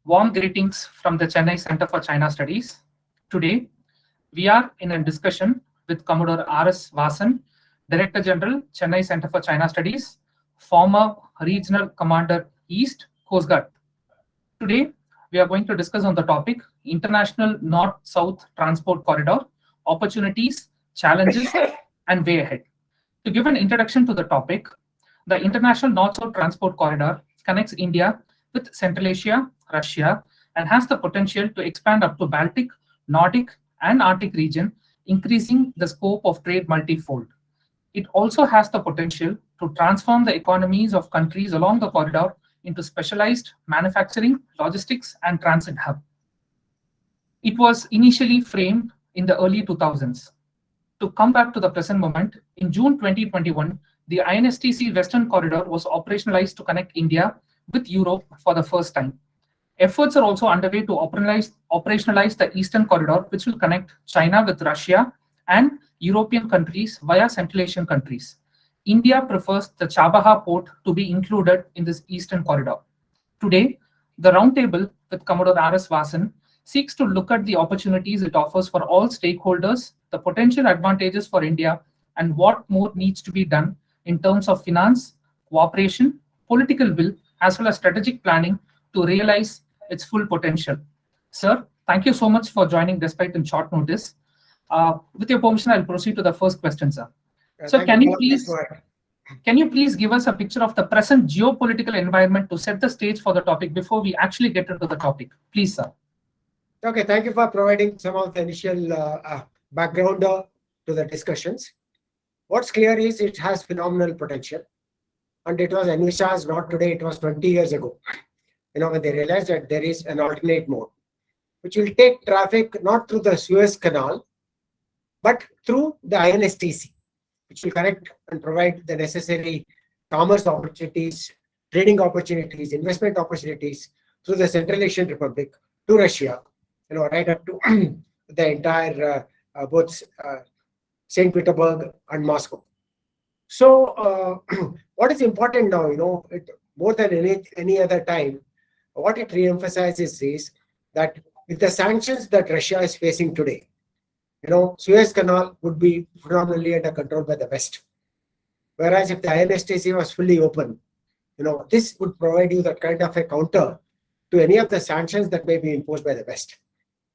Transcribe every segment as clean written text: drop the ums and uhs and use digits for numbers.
Warm greetings from the Chennai Center for China Studies. Today, we are in a discussion with Commodore R.S. Vasan, Director General, Chennai Center for China Studies, former Regional Commander East, Coast Guard. Today, we are going to discuss on the topic International North-South Transport Corridor, Opportunities, Challenges, and Way Ahead. To give an introduction to the topic, the International North-South Transport Corridor connects India with Central Asia, Russia, and has the potential to expand up to Baltic, Nordic, and Arctic region, increasing the scope of trade multifold. It also has the potential to transform the economies of countries along the corridor into specialized manufacturing, logistics, and transit hub. It was initially framed in the early 2000s. To come back to the present moment, in June 2021, the INSTC Western Corridor was operationalized to connect India with Europe for the first time. Efforts are also underway to operationalize the Eastern Corridor, which will connect China with Russia and European countries via Central Asian countries. India prefers the Chabaha port to be included in this Eastern Corridor. Today, the roundtable with Commodore R.S. Vasan seeks to look at the opportunities it offers for all stakeholders, the potential advantages for India, and what more needs to be done in terms of finance, cooperation, political will, as well as strategic planning to realize its full potential. Sir, thank you so much for joining despite in short notice. With your permission, I'll proceed to the first question, sir. So can you please give us a picture of the present geopolitical environment to set the stage for the topic before we actually get into the topic? Please, sir. Okay, thank you for providing some of the initial background to the discussions. What's clear is it has phenomenal potential, and it was envisaged not today, it was 20 years ago. When they realized that there is an alternate mode, which will take traffic not through the Suez Canal, but through the INSTC, which will connect and provide the necessary commerce opportunities, trading opportunities, investment opportunities through the Central Asian Republic to Russia, right up to the entire both St. Petersburg and Moscow. So what is important now, more than any other time, what it re-emphasizes is that with the sanctions that Russia is facing today, Suez Canal would be predominantly under control by the West. Whereas if the INSTC was fully open, this would provide you that kind of a counter to any of the sanctions that may be imposed by the West.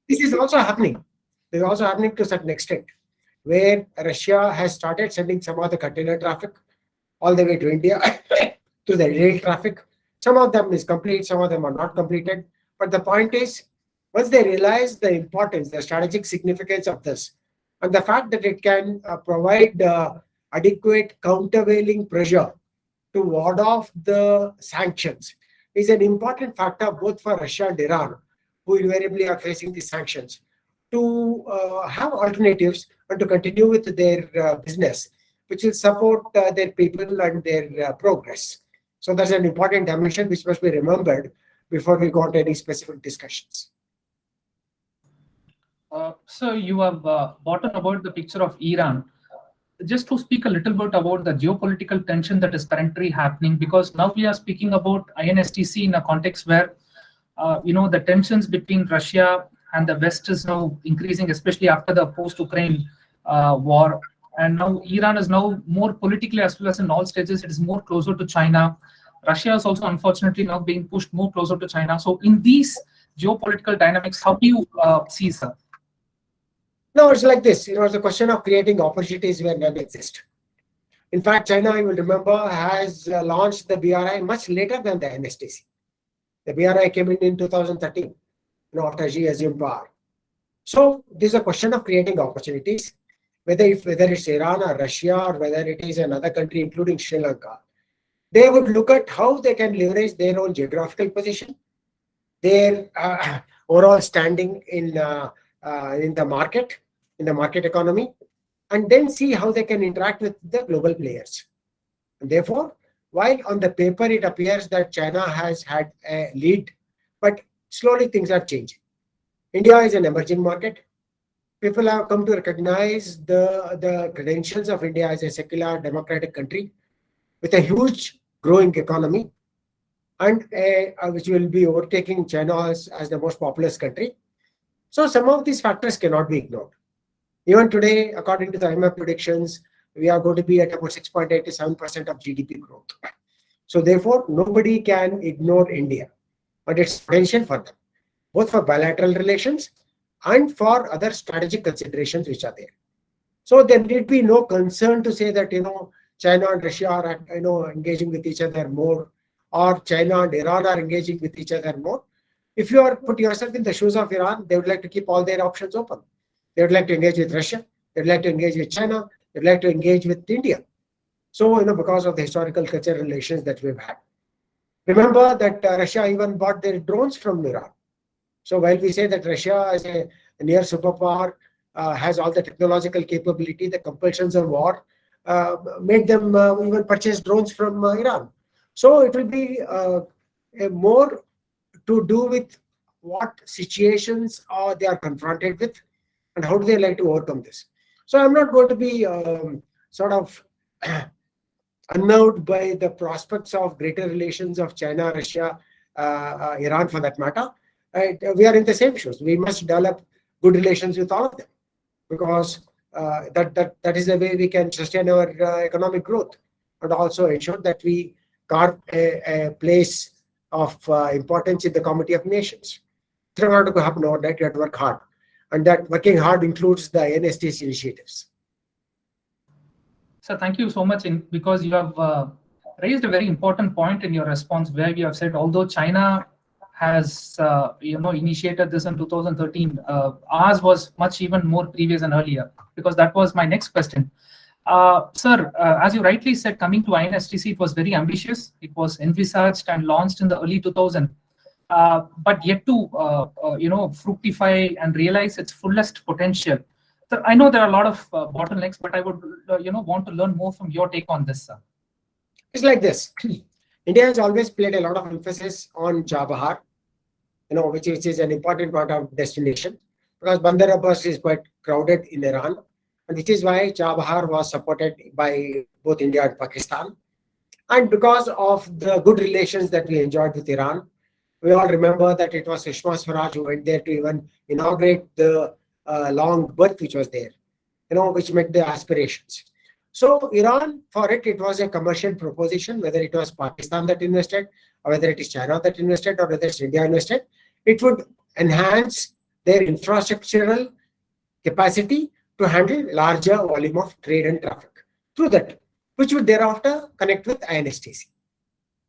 This is also happening. This is also happening to a certain extent, where Russia has started sending some of the container traffic all the way to India to the rail traffic. Some of them is complete, some of them are not completed. But the point is, once they realize the importance, the strategic significance of this, and the fact that it can provide adequate countervailing pressure to ward off the sanctions, is an important factor both for Russia and Iran, who invariably are facing these sanctions, to have alternatives and to continue with their business, which will support their people and their progress. So that's an important dimension which must be remembered before we go on to any specific discussions. So you have brought about the picture of Iran. Just to speak a little bit about the geopolitical tension that is currently happening, because now we are speaking about INSTC in a context where the tensions between Russia and the West is now increasing, especially after the post-Ukraine war. And now Iran is now more politically, as well as in all stages, it is more closer to China. Russia is also unfortunately now being pushed more closer to China. So in these geopolitical dynamics, how do you see, sir? No, it's like this. It's a question of creating opportunities where none exist. In fact, China, you will remember, has launched the BRI much later than the INSTC. The BRI came in 2013, after Xi assumed power. So this is a question of creating opportunities, whether it's Iran or Russia or whether it is another country, including Sri Lanka. They would look at how they can leverage their own geographical position, their overall standing in the market economy, and then see how they can interact with the global players. And therefore, while on the paper it appears that China has had a lead, but slowly things are changing. India is an emerging market. People have come to recognize the credentials of India as a secular democratic country with a huge growing economy. and which will be overtaking China as the most populous country. So some of these factors cannot be ignored. Even today, according to the IMF predictions, we are going to be at about 6.8 to 7% of GDP growth. So therefore, nobody can ignore India, but its potential for them, both for bilateral relations and for other strategic considerations which are there. So there need be no concern to say that China and Russia are engaging with each other more, or China and Iran are engaging with each other more. If you are put yourself in the shoes of Iran, they would like to keep all their options open. They would like to engage with Russia. They would like to engage with China. They would like to engage with India. So because of the historical cultural relations that we've had. Remember that Russia even bought their drones from Iran. So while we say that Russia is a near superpower, has all the technological capability, the compulsions of war made them even purchase drones from Iran. So it will be a more to do with what situations they are confronted with and how do they like to overcome this. So I'm not going to be sort of unnerved by the prospects of greater relations of China, Russia, Iran for that matter. Right? We are in the same shoes. We must develop good relations with all of them, because that is the way we can sustain our economic growth and also ensure that we carve a place of importance in the community of nations. It's not going to happen overnight. You have to work hard, and that working hard includes the NSTC initiatives. So thank you so much, because you have raised a very important point in your response, where you have said although China has initiated this in 2013, ours was much even more previous and earlier, because that was my next question. Sir, as you rightly said, coming to INSTC, it was very ambitious. It was envisaged and launched in the early 2000s, but yet to fructify and realize its fullest potential. So I know there are a lot of bottlenecks, but I would want to learn more from your take on this, sir. It's like this. India has always played a lot of emphasis on Chabahar, which is an important part of destination, because Bandar Abbas is quite crowded in Iran, and which is why Chabahar was supported by both India and Pakistan. And because of the good relations that we enjoyed with Iran, we all remember that it was Sushma Swaraj who went there to even inaugurate the long berth which was there, which met the aspirations. So Iran, for it was a commercial proposition, whether it was Pakistan that invested, or whether it is China that invested, or whether it's India invested, it would enhance their infrastructural capacity to handle larger volume of trade and traffic through that, which would thereafter connect with INSTC.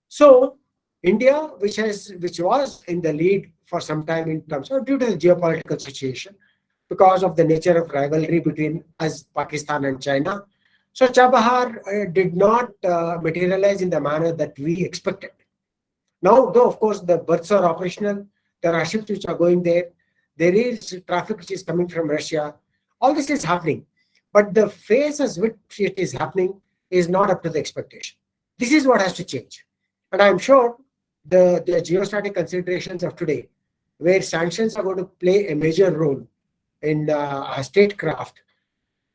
So India, which was in the lead for some time in terms of due to the geopolitical situation, because of the nature of rivalry between us, Pakistan and China. So Chabahar did not materialize in the manner that we expected. Now, though, of course, the berths are operational, there are ships which are going there, there is traffic which is coming from Russia, all this is happening. But the phase as which it is happening is not up to the expectation. This is what has to change. And I'm sure the geostatic considerations of today, where sanctions are going to play a major role in statecraft,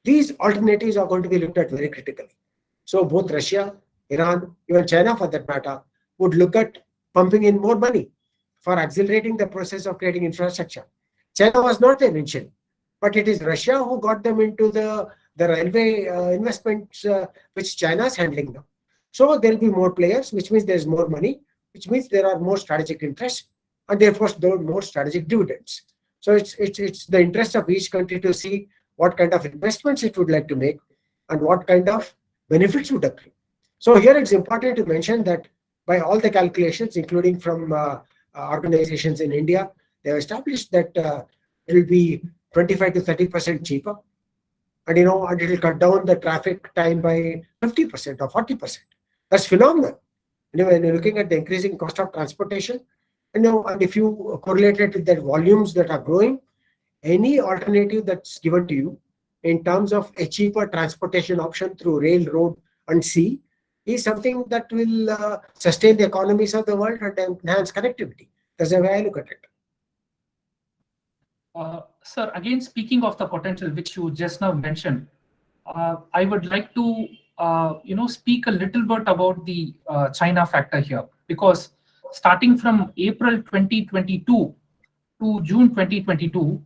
these alternatives are going to be looked at very critically. So both Russia, Iran, even China for that matter, would look at pumping in more money for accelerating the process of creating infrastructure. China was not there initially, but it is Russia who got them into the railway investments, which China is handling now. So there will be more players, which means there's more money, which means there are more strategic interests, and therefore there are more strategic dividends. So it's the interest of each country to see what kind of investments it would like to make and what kind of benefits would accrue. So here it's important to mention that by all the calculations, including from organizations in India, they have established that it will be 25 to 30% cheaper, and and it will cut down the traffic time by 50% or 40%. That's phenomenal. When you're looking at the increasing cost of transportation, and if you correlate it with the volumes that are growing, any alternative that's given to you in terms of a cheaper transportation option through rail, road, and sea is something that will sustain the economies of the world and enhance connectivity. That's the way I look at it. Sir, again, speaking of the potential which you just now mentioned, I would like to speak a little bit about the China factor here, because starting from April 2022 to June 2022,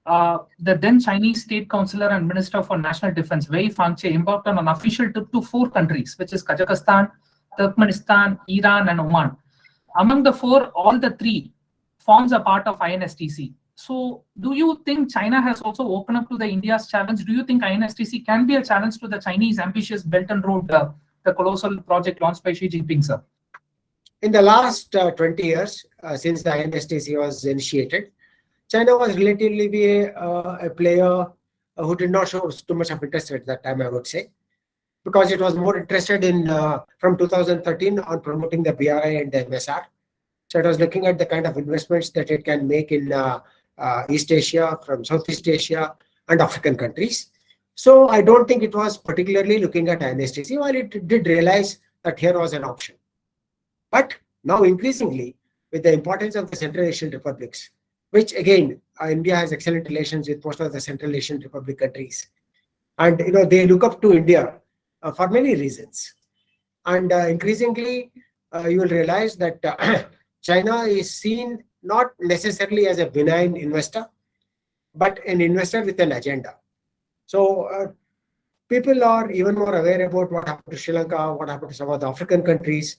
the then Chinese State Councillor and Minister for National Defense, Wei Fangche, embarked on an official trip to 4 countries, which is Kazakhstan, Turkmenistan, Iran, and Oman. Among the four, all the three forms a part of INSTC. So do you think China has also opened up to the India's challenge? Do you think INSTC can be a challenge to the Chinese ambitious Belt and Road, the colossal project launched by Xi Jinping, sir? In the last 20 years, since the INSTC was initiated, China was relatively a player who did not show too much of interest at that time, I would say, because it was more interested in, from 2013 on promoting the BRI and the MSR. So it was looking at the kind of investments that it can make in East Asia, from Southeast Asia, and African countries. So I don't think it was particularly looking at INSTC, while it did realize that here was an option. But now increasingly, with the importance of the Central Asian republics, which again, India has excellent relations with most of the Central Asian Republic countries. And they look up to India for many reasons. And increasingly, you will realize that China is seen not necessarily as a benign investor, but an investor with an agenda. So people are even more aware about what happened to Sri Lanka, what happened to some of the African countries.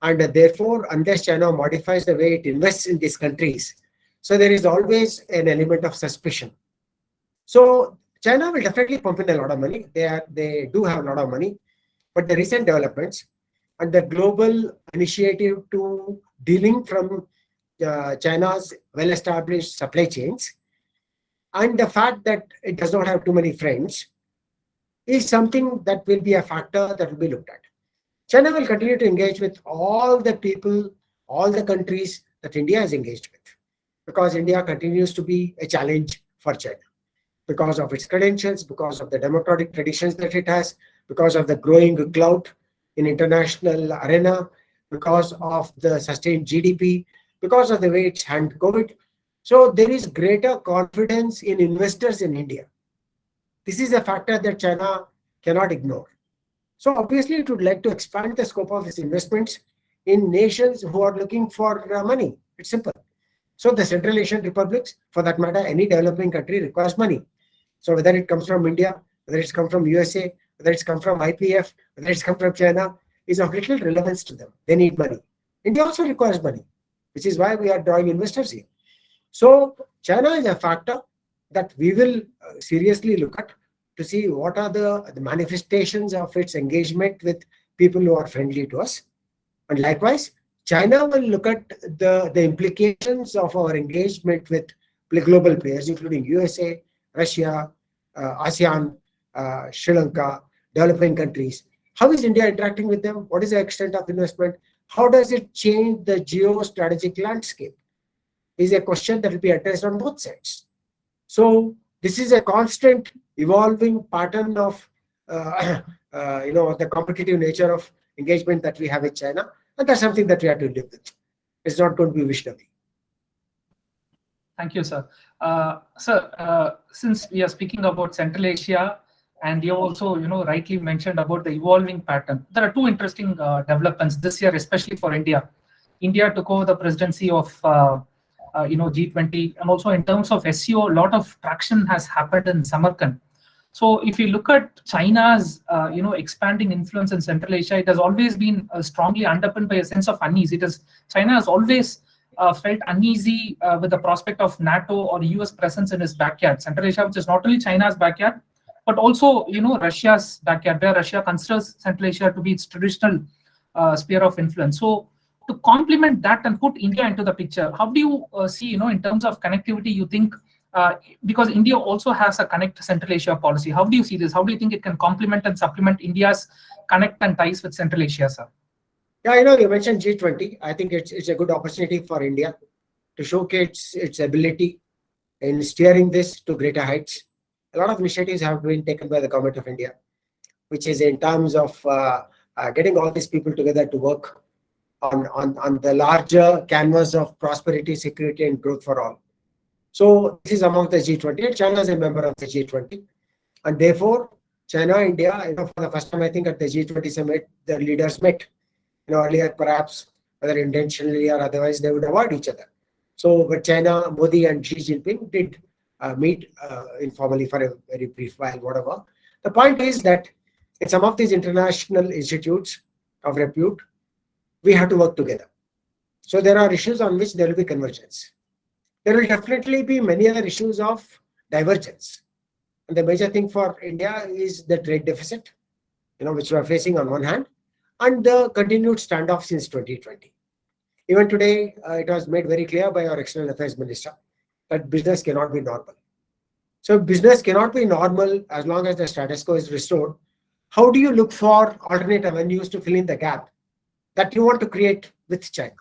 And therefore, unless China modifies the way it invests in these countries, so there is always an element of suspicion. So China will definitely pump in a lot of money. They do have a lot of money, but the recent developments and the global initiative to dealing from China's well-established supply chains, and the fact that it does not have too many friends, is something that will be a factor that will be looked at. China will continue to engage with all the people, all the countries that India is engaged with, because India continues to be a challenge for China, because of its credentials, because of the democratic traditions that it has, because of the growing clout in international arena, because of the sustained GDP, because of the way it's handled COVID. So there is greater confidence in investors in India. This is a factor that China cannot ignore. So obviously it would like to expand the scope of its investments in nations who are looking for money. It's simple. So the Central Asian republics, for that matter, any developing country requires money. So whether it comes from India, whether it's come from USA, whether it's come from IPF, whether it's come from China, is of little relevance to them. They need money. India also requires money, which is why we are drawing investors here. So China is a factor that we will seriously look at to see what are the manifestations of its engagement with people who are friendly to us. And likewise, China will look at the implications of our engagement with global players, including USA, Russia, ASEAN, Sri Lanka, developing countries. How is India interacting with them? What is the extent of investment? How does it change the geostrategic landscape? Is a question that will be addressed on both sides. So this is a constant evolving pattern of the competitive nature of engagement that we have with China, and that's something that we have to live with. It's not going to be wished away. Thank you, sir. Sir, since we are speaking about Central Asia, and you also, rightly mentioned about the evolving pattern, there are two interesting developments this year, especially for India. India took over the presidency of G20, and also in terms of SEO, a lot of traction has happened in Samarkand. So if you look at China's expanding influence in Central Asia, it has always been strongly underpinned by a sense of unease. China has always felt uneasy with the prospect of NATO or US presence in its backyard. Central Asia, which is not only China's backyard, but also Russia's backyard, where Russia considers Central Asia to be its traditional sphere of influence. So to complement that and put India into the picture, how do you see, in terms of connectivity, you think, because India also has a Connect Central Asia policy, how do you see this? How do you think it can complement and supplement India's connect and ties with Central Asia, sir? Yeah, you mentioned G20. I think it's a good opportunity for India to showcase its ability in steering this to greater heights. A lot of initiatives have been taken by the government of India, which is in terms of getting all these people together to work on the larger canvas of prosperity, security, and growth for all. So this is among the G20, and China is a member of the G20. And therefore, China, India, for the first time, I think at the G20 summit, the leaders met. Earlier, perhaps, whether intentionally or otherwise, they would avoid each other. So, but China, Modi and Xi Jinping did meet informally for a very brief while, whatever. The point is that in some of these international institutes of repute, we have to work together. So there are issues on which there will be convergence. There will definitely be many other issues of divergence. And the major thing for India is the trade deficit, which we are facing on one hand, and the continued standoff since 2020. Even today, it was made very clear by our External Affairs Minister that business cannot be normal. So business cannot be normal as long as the status quo is restored. How do you look for alternate avenues to fill in the gap that you want to create with China?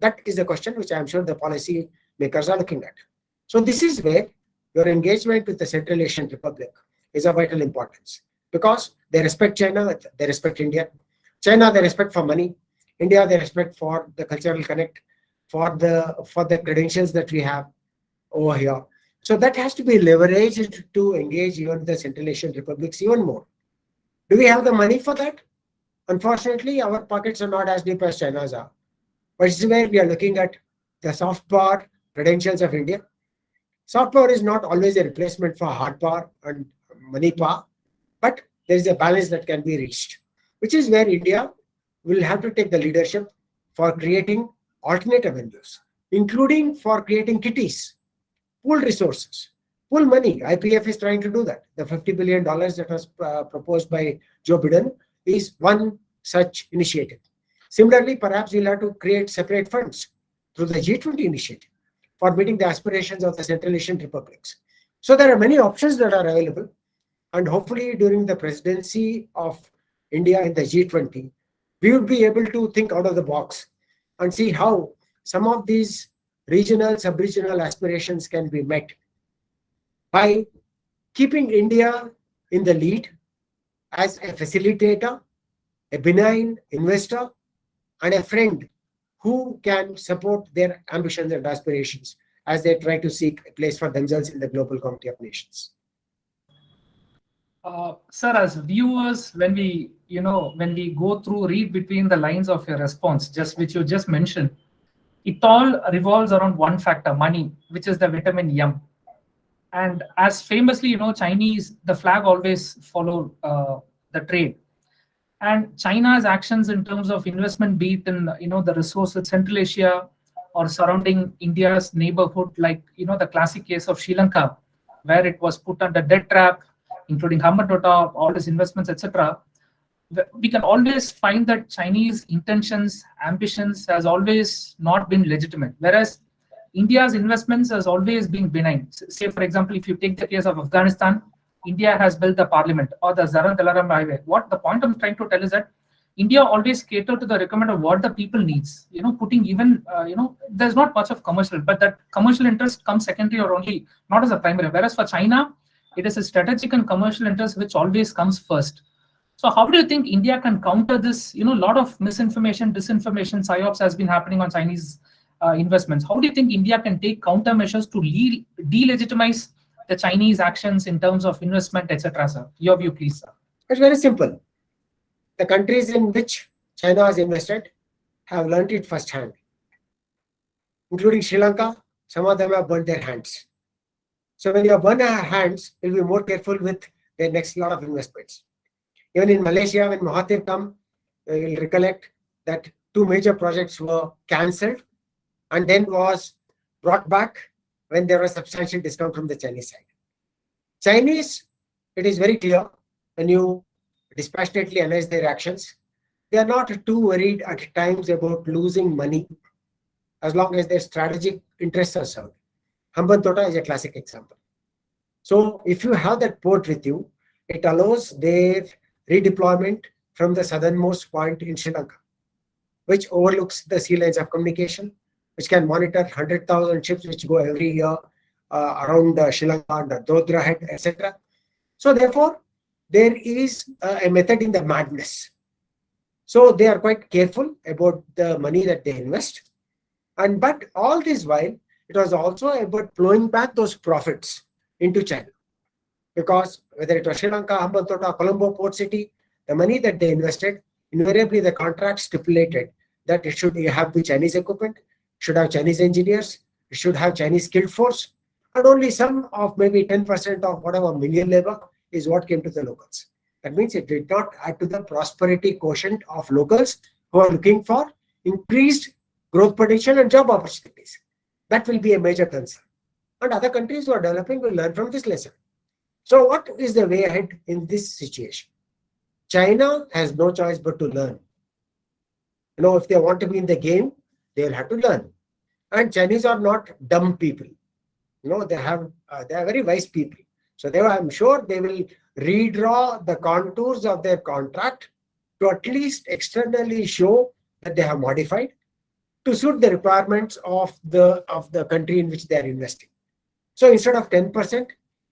That is the question which I am sure the policy makers are looking at. So this is where your engagement with the Central Asian Republic is of vital importance, because they respect China, they respect India. China, they respect for money. India, they respect for the cultural connect, for the credentials that we have over here. So that has to be leveraged to engage even the Central Asian republics even more. Do we have the money for that? Unfortunately, our pockets are not as deep as China's are. But this is where we are looking at the soft power credentials of India. Soft power is not always a replacement for hard power and money power, but there is a balance that can be reached, which is where India will have to take the leadership for creating alternate avenues, including for creating kitties, pool resources, pool money. IPF is trying to do that. The $50 billion that was proposed by Joe Biden is one such initiative. Similarly, perhaps we'll have to create separate funds through the G20 initiative for meeting the aspirations of the Central Asian republics. So there are many options that are available. And hopefully during the presidency of India in the G20, we would be able to think out of the box and see how some of these regional, sub-regional aspirations can be met by keeping India in the lead as a facilitator, a benign investor, and a friend who can support their ambitions and aspirations as they try to seek a place for themselves in the global community of nations. Sir, as viewers, when we go through, read between the lines of your response, which you just mentioned, it all revolves around one factor, money, which is the vitamin M. And as famously, Chinese, the flag always followed the trade. And China's actions in terms of investment, be it in the resources, Central Asia, or surrounding India's neighborhood, like the classic case of Sri Lanka, where it was put under debt trap, including Commodore, all these investments, etc. We can always find that Chinese intentions, ambitions has always not been legitimate, whereas India's investments has always been benign. Say, for example, if you take the case of Afghanistan, India has built the parliament or the Zaran-Dalaram highway. What the point I'm trying to tell is that India always cater to the requirement of what the people needs. Putting even, there's not much of commercial, but that commercial interest comes secondary or only not as a primary. Whereas for China, it is a strategic and commercial interest which always comes first. So how do you think India can counter this? A lot of misinformation, disinformation, psyops has been happening on Chinese investments. How do you think India can take countermeasures to delegitimize the Chinese actions in terms of investment, etc., sir? Your view, please, sir. It's very simple. The countries in which China has invested have learned it firsthand, including Sri Lanka. Some of them have burnt their hands. So when you burn their hands, you'll be more careful with their next lot of investments. Even in Malaysia, when Mahathir came, you'll recollect that 2 major projects were cancelled and then was brought back when there was substantial discount from the Chinese side. Chinese, it is very clear when you dispassionately analyze their actions, they are not too worried at times about losing money as long as their strategic interests are served. Hambantota is a classic example. So if you have that port with you, it allows their redeployment from the southernmost point in Sri Lanka, which overlooks the sea lines of communication, which can monitor 100,000 ships which go every year around Sri Lanka and Dodra head, etc. So therefore, there is a method in the madness. So they are quite careful about the money that they invest. But all this while, it was also about flowing back those profits into China. Because whether it was Sri Lanka, Hambantota, Colombo Port City, the money that they invested, invariably the contract stipulated that it should have the Chinese equipment, should have Chinese engineers, it should have Chinese skilled force, and only some of maybe 10% of whatever million labor is what came to the locals. That means it did not add to the prosperity quotient of locals who are looking for increased growth potential and job opportunities. That will be a major concern. And other countries who are developing will learn from this lesson. So what is the way ahead in this situation? China has no choice but to learn. If they want to be in the game, they will have to learn. And Chinese are not dumb people. They are very wise people. So I'm sure they will redraw the contours of their contract to at least externally show that they have modified to suit the requirements of the country in which they are investing. So instead of 10%,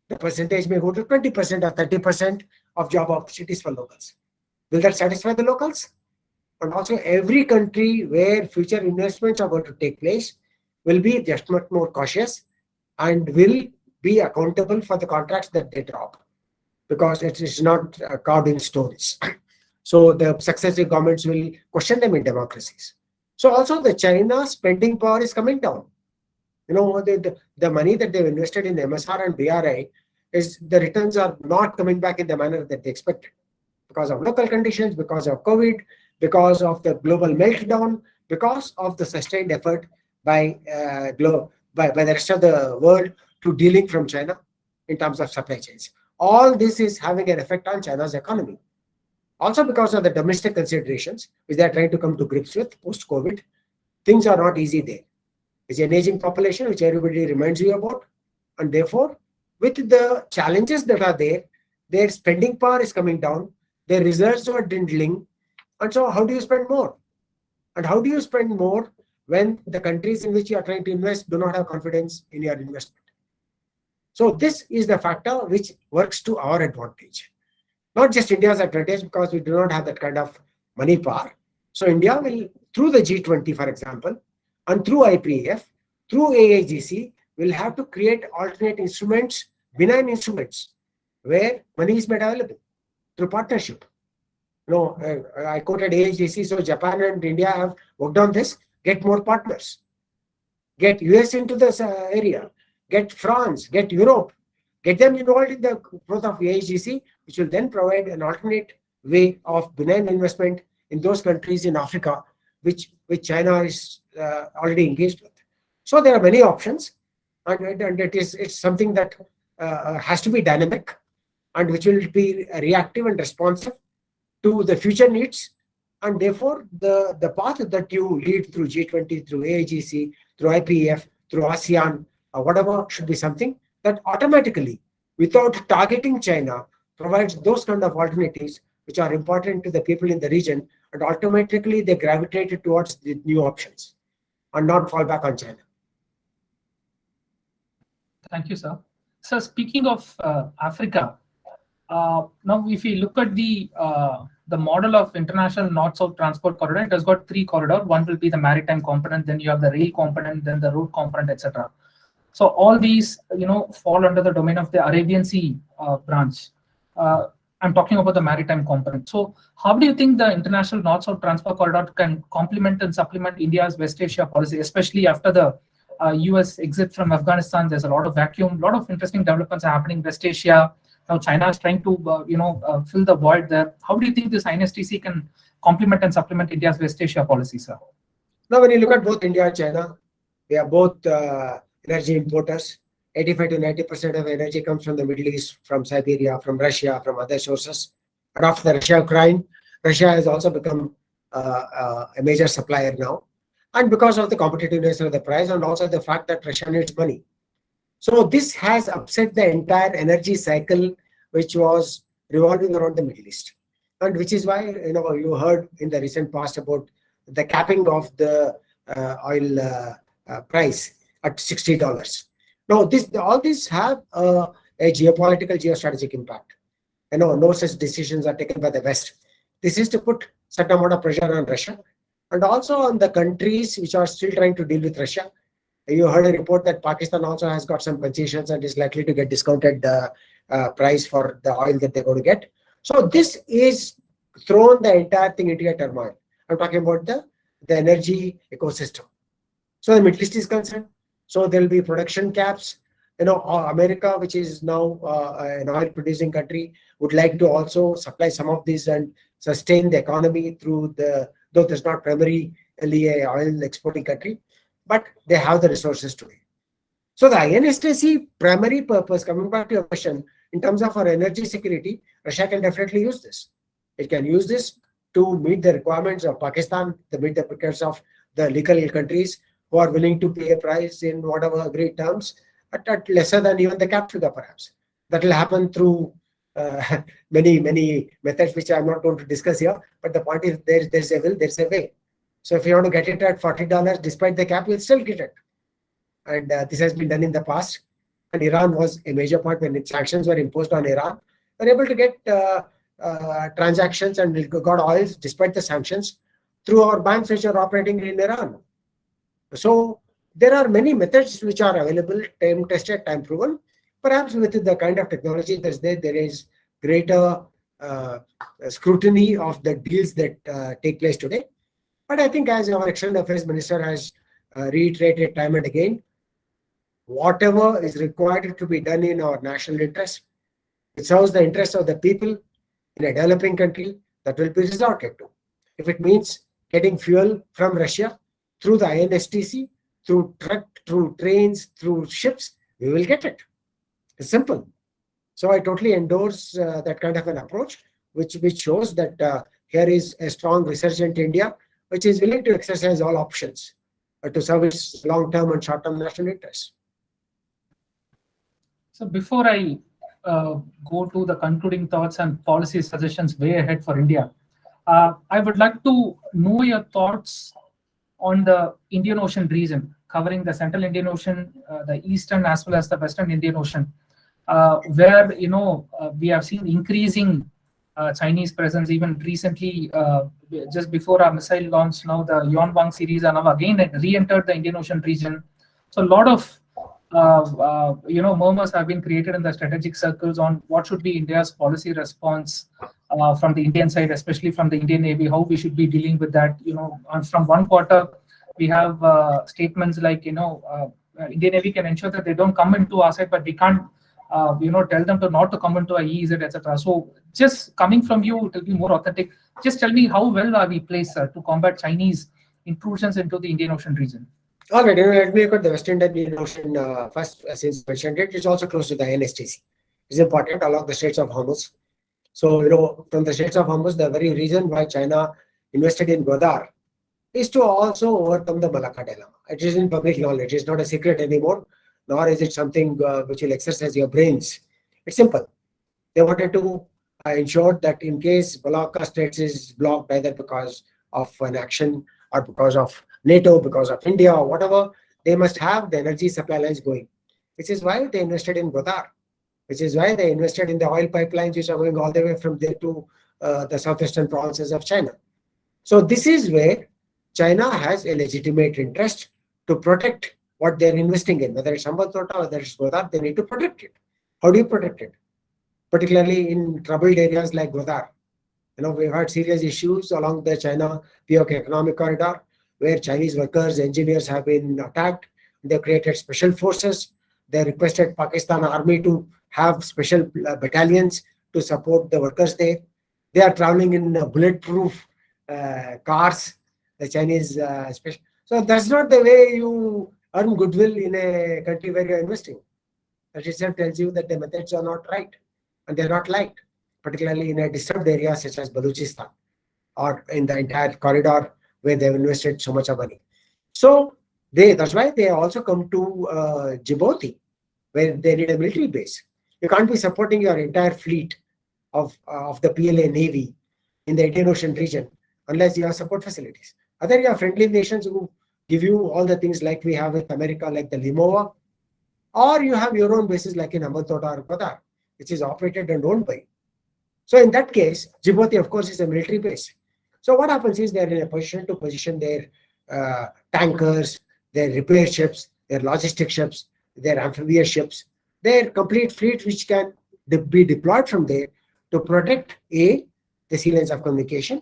the percentage may go to 20% or 30% of job opportunities for locals. Will that satisfy the locals? And also every country where future investments are going to take place will be just much more cautious and will be accountable for the contracts that they drop, because it is not carved in stones. So the successive governments will question them in democracies. So also the China spending power is coming down. The money that they've invested in MSR and BRI, the returns are not coming back in the manner that they expected because of local conditions, because of COVID, because of the global meltdown, because of the sustained effort by the rest of the world to dealing from China in terms of supply chains. All this is having an effect on China's economy. Also because of the domestic considerations, which they are trying to come to grips with post-COVID, things are not easy there. It's an aging population, which everybody reminds you about. And therefore, with the challenges that are there, their spending power is coming down, their reserves are dwindling. And so how do you spend more? And how do you spend more when the countries in which you are trying to invest do not have confidence in your investment? So this is the factor which works to our advantage. Not just India's advantage, because we do not have that kind of money power. So India will, through the G20, for example, and through IPEF, through AIGC, will have to create alternate instruments, benign instruments, where money is made available through partnership. I quoted AIGC, so Japan and India have worked on this. Get more partners. Get US into this area. Get France, get Europe. Get them involved in the growth of AIGC, which will then provide an alternate way of benign investment in those countries in Africa, which China is already engaged with. So there are many options, and it's something that has to be dynamic and which will be reactive and responsive to the future needs. And therefore, the path that you lead through G20, through AIGC, through IPEF, through ASEAN, or whatever, should be something that automatically, without targeting China, provides those kind of alternatives which are important to the people in the region, and automatically they gravitate towards the new options and not fall back on China. Thank you, sir. So speaking of Africa, now if you look at the model of international north-south transport corridor, it has got three corridors. One will be the maritime component, then you have the rail component, then the road component, etc. So all these, fall under the domain of the Arabian Sea branch. I'm talking about the maritime component. So how do you think the international north-south transport corridor can complement and supplement India's West Asia policy, especially after the US exit from Afghanistan? There's a lot of vacuum, a lot of interesting developments are happening in West Asia. Now China is trying to, fill the void there. How do you think this INSTC can complement and supplement India's West Asia policy, sir? Now, when you look at both India and China, they are both energy importers. 85 to 90% of energy comes from the Middle East, from Siberia, from Russia, from other sources. And after the Russia-Ukraine, Russia has also become a major supplier now. And because of the competitiveness of the price, and also the fact that Russia needs money. So this has upset the entire energy cycle, which was revolving around the Middle East. And which is why, you heard in the recent past about the capping of the oil price at $60. Now, all these have a geopolitical, geostrategic impact. No such decisions are taken by the West. This is to put certain amount of pressure on Russia, and also on the countries which are still trying to deal with Russia. You heard a report that Pakistan also has got some concessions and is likely to get discounted price for the oil that they're going to get. So this is thrown the entire thing into a turmoil. I'm talking about the the energy ecosystem. So the Middle East is concerned. So there will be production caps. America, which is now an oil-producing country, would like to also supply some of these and sustain the economy through though it's not primarily a oil exporting country, but they have the resources today. So the INSTC primary purpose, coming back to your question, in terms of our energy security, Russia can definitely use this. It can use this to meet the requirements of Pakistan, to meet the requirements of the legal countries who are willing to pay a price in whatever agreed terms at lesser than even the cap figure, perhaps. That will happen through many methods, which I'm not going to discuss here. But the point is, there's a will, there's a way. So if you want to get it at $40, despite the cap, you'll still get it. And this has been done in the past. And Iran was a major point when sanctions were imposed on Iran. They were able to get transactions and got oils despite the sanctions through our banks which are operating in Iran. So there are many methods which are available, time tested, time proven. Perhaps with the kind of technology that's there is greater scrutiny of the deals that take place today. But I think, as our External Affairs Minister has reiterated time and again, whatever is required to be done in our national interest, it serves the interests of the people in a developing country, that will be resorted to. If it means getting fuel from Russia through the INSTC, through truck, through trains, through ships, we will get it. It's simple. So I totally endorse that kind of an approach, which shows that here is a strong resurgent India, which is willing to exercise all options to serve its long-term and short-term national interests. So before I go to the concluding thoughts and policy suggestions way ahead for India, I would like to know your thoughts on the Indian Ocean region, covering the Central Indian Ocean, the Eastern as well as the Western Indian Ocean, where we have seen increasing Chinese presence. Even recently, just before our missile launch, now the Yongbang series are now again re-entered the Indian Ocean region. So a lot of murmurs have been created in the strategic circles on what should be India's policy response from the Indian side, especially from the Indian Navy, how we should be dealing with that. And from one quarter, we have statements like, Indian Navy can ensure that they don't come into our side, but we can't, tell them to not to come into our EEZ, etc. So just coming from you, it will be more authentic. Just tell me, how well are we placed, sir, to combat Chinese intrusions into the Indian Ocean region? All right, let me look at the Western Indian Ocean first, since mentioned it. It's also close to the INSTC. It's important along the Straits of Hormuz. So, from the Straits of Hormuz, the very reason why China invested in Gwadar is to also overcome the Malacca dilemma. It is in public knowledge. It's not a secret anymore, nor is it something which will exercise your brains. It's simple. They wanted to ensure that in case Malacca Straits is blocked, either because of an action or because of NATO, because of India or whatever, they must have the energy supply lines going, which is why they invested in Gwadar, which is why they invested in the oil pipelines which are going all the way from there to the southwestern provinces of China. So this is where China has a legitimate interest to protect what they're investing in, whether it's Hambantota or whether it's Gwadar, they need to protect it. How do you protect it? Particularly in troubled areas like Gwadar. We've had serious issues along the China-POK economic corridor, where Chinese workers, engineers have been attacked. They created special forces. They requested Pakistan army to have special battalions to support the workers there. They are traveling in bulletproof cars, the Chinese special. So that's not the way you earn goodwill in a country where you're investing. That itself tells you that the methods are not right and they're not liked, particularly in a disturbed area such as Balochistan or in the entire corridor where they've invested so much of money. So that's why they also come to Djibouti, where they need a military base. You can't be supporting your entire fleet of the PLA Navy in the Indian Ocean region unless you have support facilities. Other you have friendly nations who give you all the things like we have with America, like the Limoa, or you have your own bases like in Hambantota or Gwadar, which is operated and owned by you. So in that case, Djibouti, of course, is a military base. So what happens is they're in a position to position their tankers, their repair ships, their logistic ships, their amphibious ships, their complete fleet, which can be deployed from there to protect the sea lanes of communication,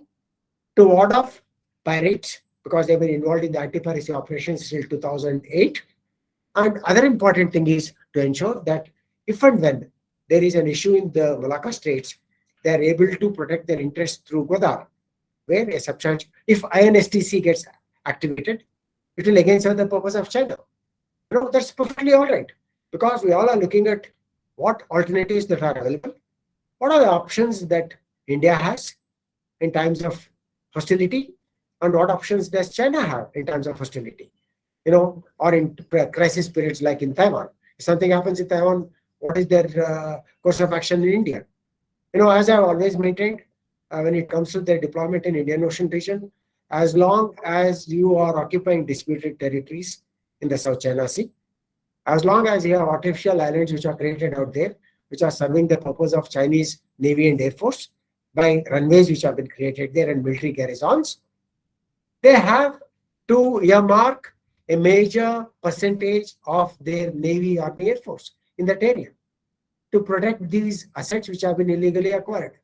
to ward off pirates, because they've been involved in the anti-piracy operations till 2008. And other important thing is to ensure that if and when there is an issue in the Malacca Straits, they are able to protect their interests through Gwadar, where a substantial, if INSTC gets activated, it will again serve the purpose of China. That's perfectly all right, because we all are looking at what alternatives that are available, what are the options that India has in times of hostility, and what options does China have in times of hostility, or in crisis periods like in Taiwan. If something happens in Taiwan, what is their course of action in India? As I've always maintained, when it comes to their deployment in Indian Ocean region, as long as you are occupying disputed territories in the South China Sea, as long as you have artificial islands which are created out there, which are serving the purpose of Chinese Navy and Air Force by runways which have been created there and military garrisons, they have to earmark a major percentage of their Navy or Air Force in that area to protect these assets which have been illegally acquired.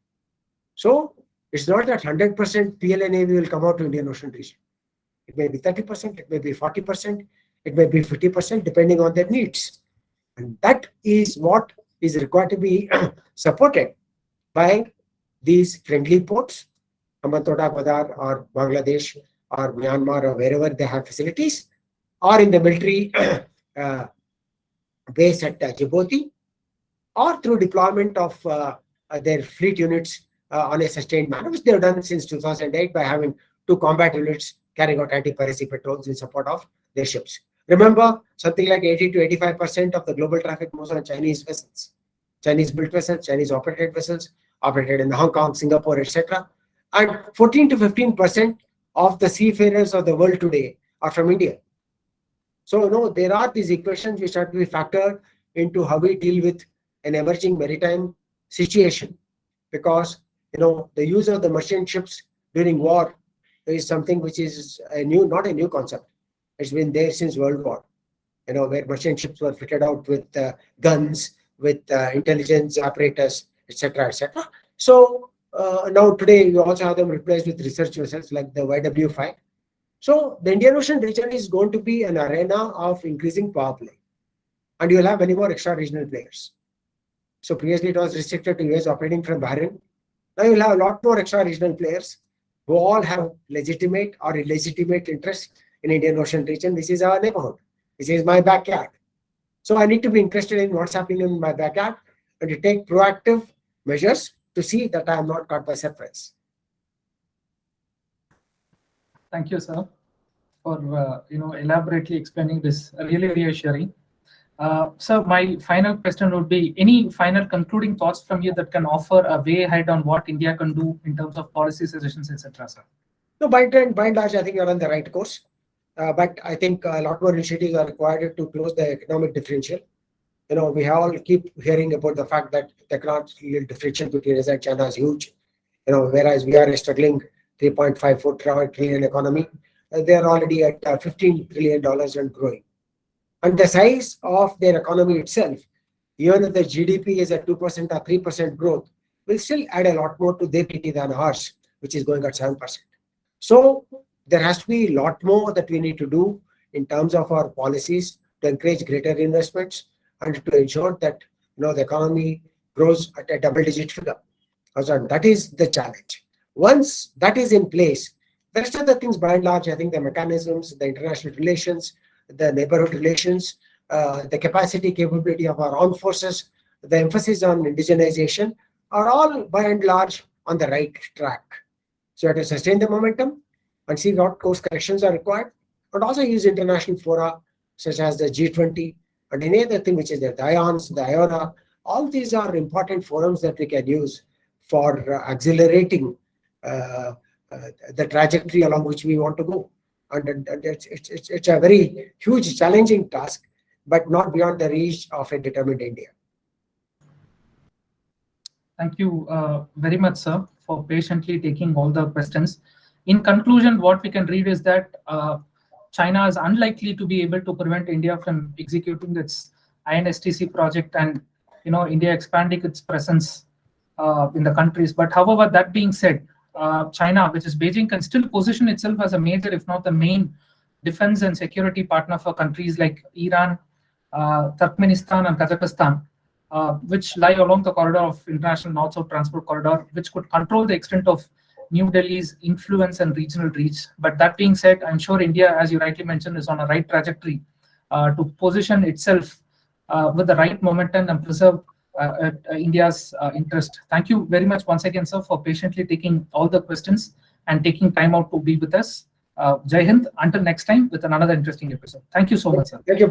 So it's not that 100% PLA Navy will come out to Indian Ocean region. It may be 30%, it may be 40%, it may be 50%, depending on their needs. And that is what is required to be supported by these friendly ports, Hambantota, Gwadar, or Bangladesh, or Myanmar, or wherever they have facilities, or in the military base at Djibouti, or through deployment of their fleet units on a sustained manner, which they have done since 2008 by having 2 combat units carrying out anti-piracy patrols in support of their ships. Remember, something like 80 to 85% of the global traffic moves on Chinese vessels, Chinese-built vessels, Chinese-operated vessels, operated in Hong Kong, Singapore, etc. And 14 to 15% of the seafarers of the world today are from India. So, there are these equations which have to be factored into how we deal with an emerging maritime situation, because the use of the merchant ships during war is something which is not a new concept. It's been there since World War, where merchant ships were fitted out with guns, with intelligence apparatus, etc., etc. So now today you also have them replaced with research vessels like the YW5. So the Indian Ocean region is going to be an arena of increasing power play, and you will have many more extra-regional players. So previously it was restricted to US operating from Bahrain. Now you will have a lot more extra-regional players who all have legitimate or illegitimate interests in Indian Ocean region. This is our neighborhood. This is my backyard. So I need to be interested in what's happening in my backyard and to take proactive measures to see that I am not caught by surprise. Thank you, sir, for elaborately explaining this. Really reassuring. So my final question would be: any final concluding thoughts from you that can offer a way ahead on what India can do in terms of policy suggestions, etc., sir? No, by and large, I think you're on the right course. But I think a lot more initiatives are required to close the economic differential. We all keep hearing about the fact that the economic differential between US and China is huge. Whereas we are a struggling $3.54 trillion economy, they are already at $15 trillion and growing. And the size of their economy itself, even if the GDP is at 2% or 3% growth, will still add a lot more to their GDP than ours, which is going at 7%. So there has to be a lot more that we need to do in terms of our policies to encourage greater investments and to ensure that the economy grows at a double-digit figure. So that is the challenge. Once that is in place, the rest of the things, by and large, I think the mechanisms, the international relations, the neighborhood relations, the capability of our armed forces, the emphasis on indigenization are all, by and large, on the right track. So you have to sustain the momentum and see what course corrections are required, but also use international fora such as the G20 and any other thing which is there, the IONS, the IONA. All these are important forums that we can use for accelerating the trajectory along which we want to go. And it's a very huge, challenging task, but not beyond the reach of a determined India. Thank you very much, sir, for patiently taking all the questions. In conclusion, what we can read is that China is unlikely to be able to prevent India from executing its INSTC project and India expanding its presence in the countries. But however, that being said, China, which is Beijing, can still position itself as a major, if not the main, defense and security partner for countries like Iran, Turkmenistan, and Kazakhstan, which lie along the corridor of international north-south transport corridor, which could control the extent of New Delhi's influence and regional reach. But that being said, I'm sure India, as you rightly mentioned, is on a right trajectory to position itself with the right momentum and preserve India's interest. Thank you very much once again, sir, for patiently taking all the questions and taking time out to be with us. Jai Hind. Until next time with another interesting episode. Thank you so much, sir. Thank you.